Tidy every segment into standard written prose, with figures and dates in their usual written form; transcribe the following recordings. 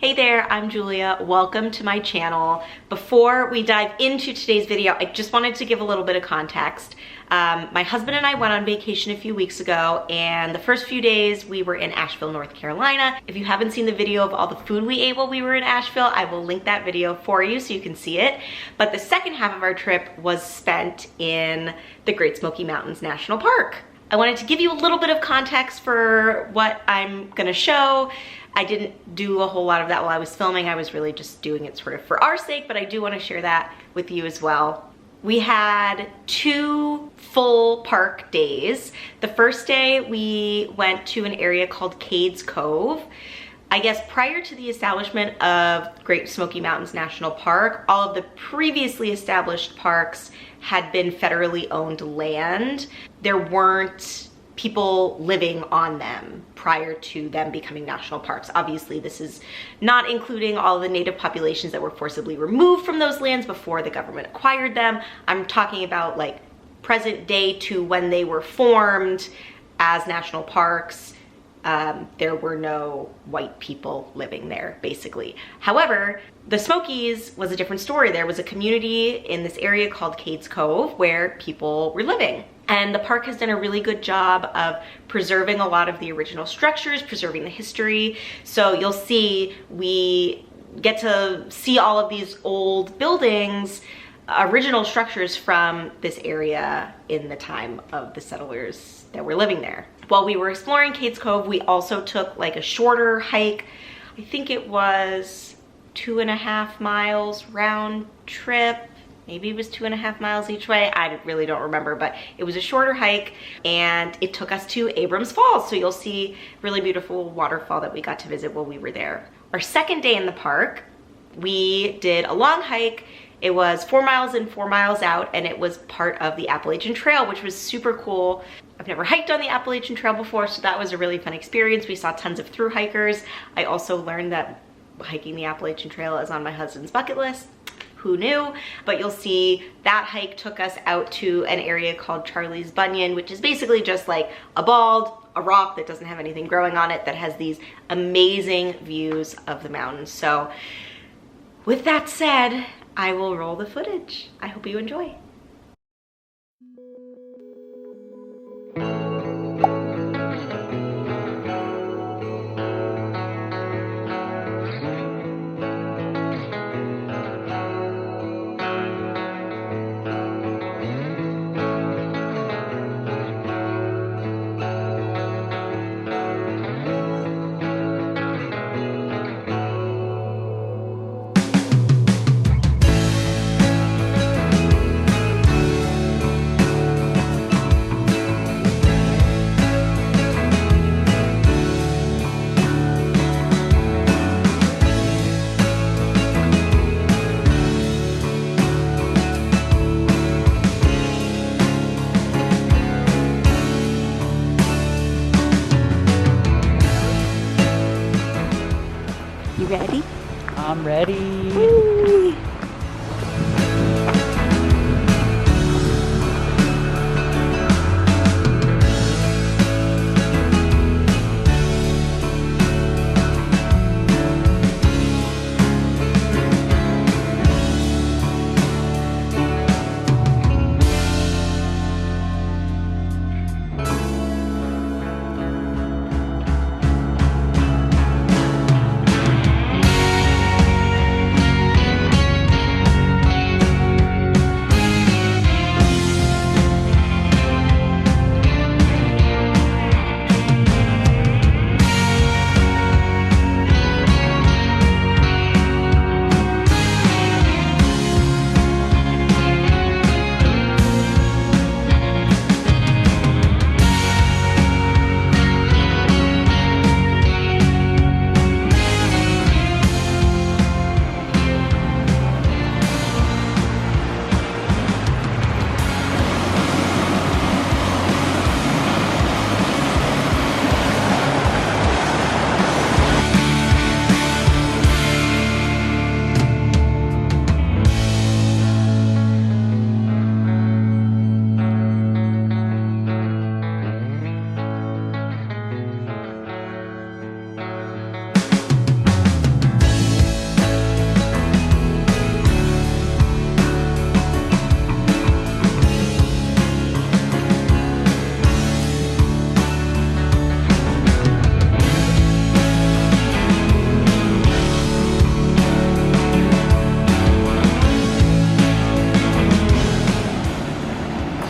Hey there, I'm Julia. Welcome to my channel. Before we dive into today's video, I just wanted to give a little bit of context. My husband and I went on vacation a few weeks ago, and the first few days we were in Asheville, North Carolina. If you haven't seen the video of all the food we ate while we were in Asheville, I will link that video for you so you can see it. But the second half of our trip was spent in the Great Smoky Mountains National Park. I wanted to give you a little bit of context for what I'm gonna show. I didn't do a whole lot of that while I was filming. I was really just doing it sort of for our sake, but I do want to share that with you as well. We had 2 full park days. The first day we went to an area called Cades Cove. I guess prior to the establishment of Great Smoky Mountains National Park, all of the previously established parks had been federally owned land. There weren't people living on them prior to them becoming national parks. Obviously, this is not including all the native populations that were forcibly removed from those lands before the government acquired them. I'm talking about like present day to when they were formed as national parks. There were no white people living there, basically. However, the Smokies was a different story. There was a community in this area called Cades Cove where people were living. And the park has done a really good job of preserving a lot of the original structures, preserving the history. So you'll see, we get to see all of these old buildings, original structures from this area in the time of the settlers that were living there. While we were exploring Cades Cove, we also took like a shorter hike. I think it was 2.5 miles round trip. Maybe it was 2.5 miles each way. I really don't remember, but it was a shorter hike and it took us to Abrams Falls. So you'll see really beautiful waterfall that we got to visit while we were there. Our second day in the park, we did a long hike. It was 4 miles in, 4 miles out, and it was part of the Appalachian Trail, which was super cool. I've never hiked on the Appalachian Trail before, so that was a really fun experience. We saw tons of thru hikers. I also learned that hiking the Appalachian Trail is on my husband's bucket list. Who knew? But you'll see that hike took us out to an area called Charlies Bunion, which is basically just like a rock that doesn't have anything growing on it, that has these amazing views of the mountains. So with that said, I will roll the footage. I hope you enjoy.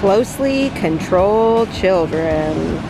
closely controlled children.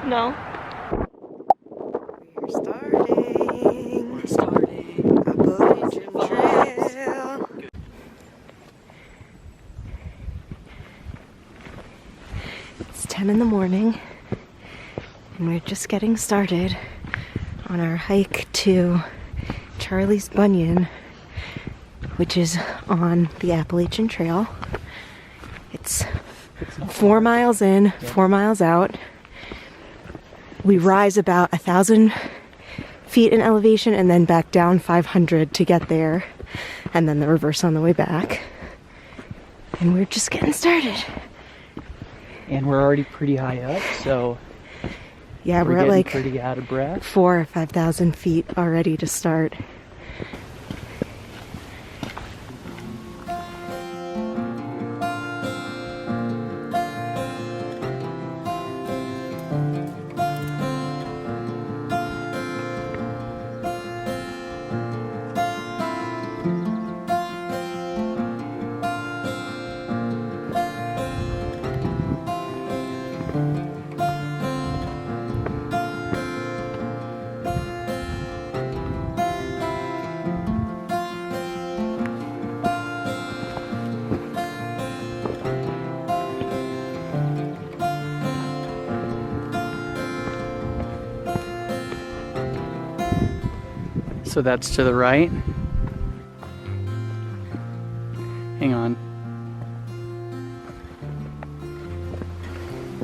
No. We're starting. Appalachian Trail. It's 10 in the morning, and we're just getting started on our hike to Charlies Bunion, which is on the Appalachian Trail. It's 4 miles in, 4 miles out. We rise about 1,000 feet in elevation and then back down 500 to get there, and then the reverse on the way back. And we're just getting started. And we're already pretty high up, so yeah, we're at getting like pretty out of breath. 4,000 or 5,000 feet already to start. So that's to the right. Hang on.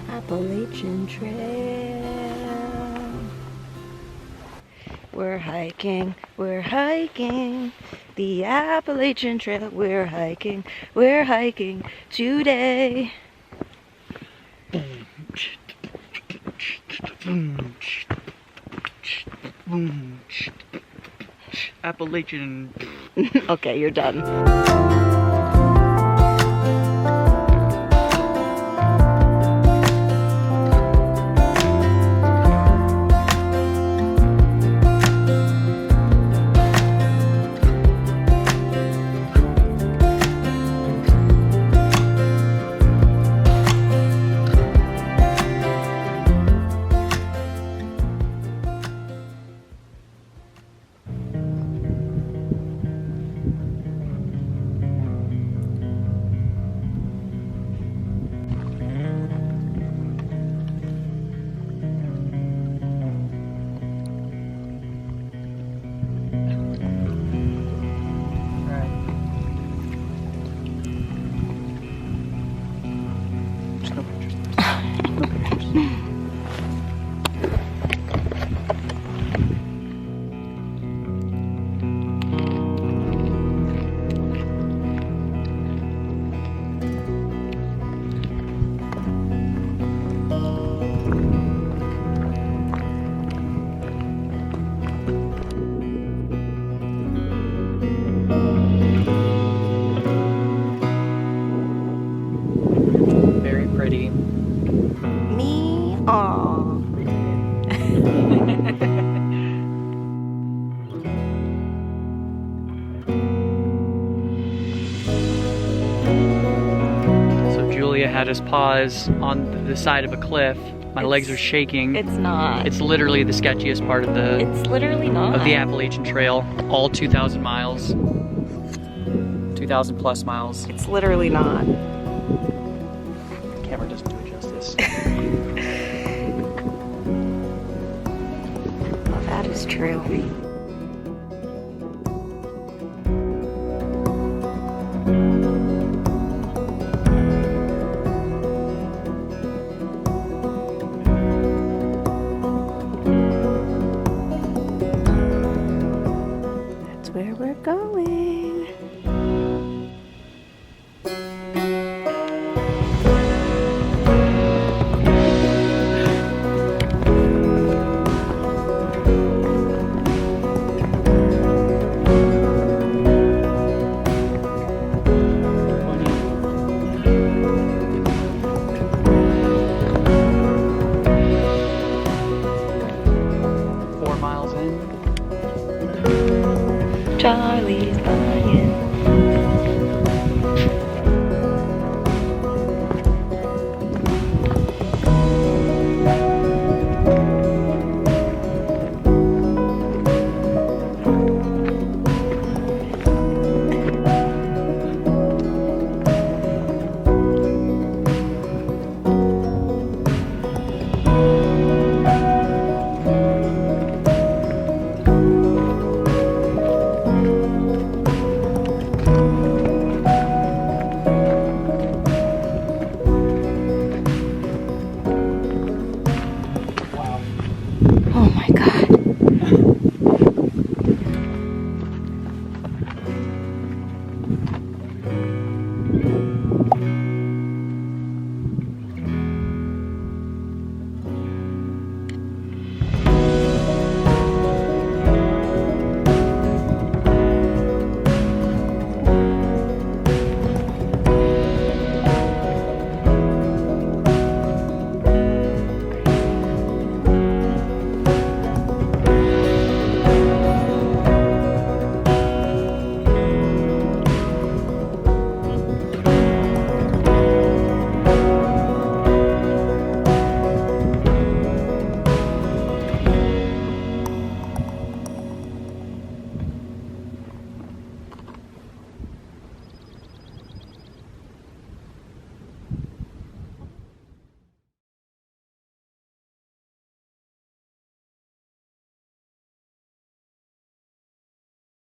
Appalachian Trail. We're hiking the Appalachian Trail. We're hiking today. Appalachian. Okay, you're done. Very pretty. Me, aw. So Julia had us pause on the side of a cliff. My legs are shaking. It's not. It's literally the sketchiest part of It's literally not. the Appalachian Trail. All 2,000 miles. 2,000 plus miles. It's literally not. The camera doesn't do it justice. Well, that is true. That's where we're going. Miles in. Charlies Bunion.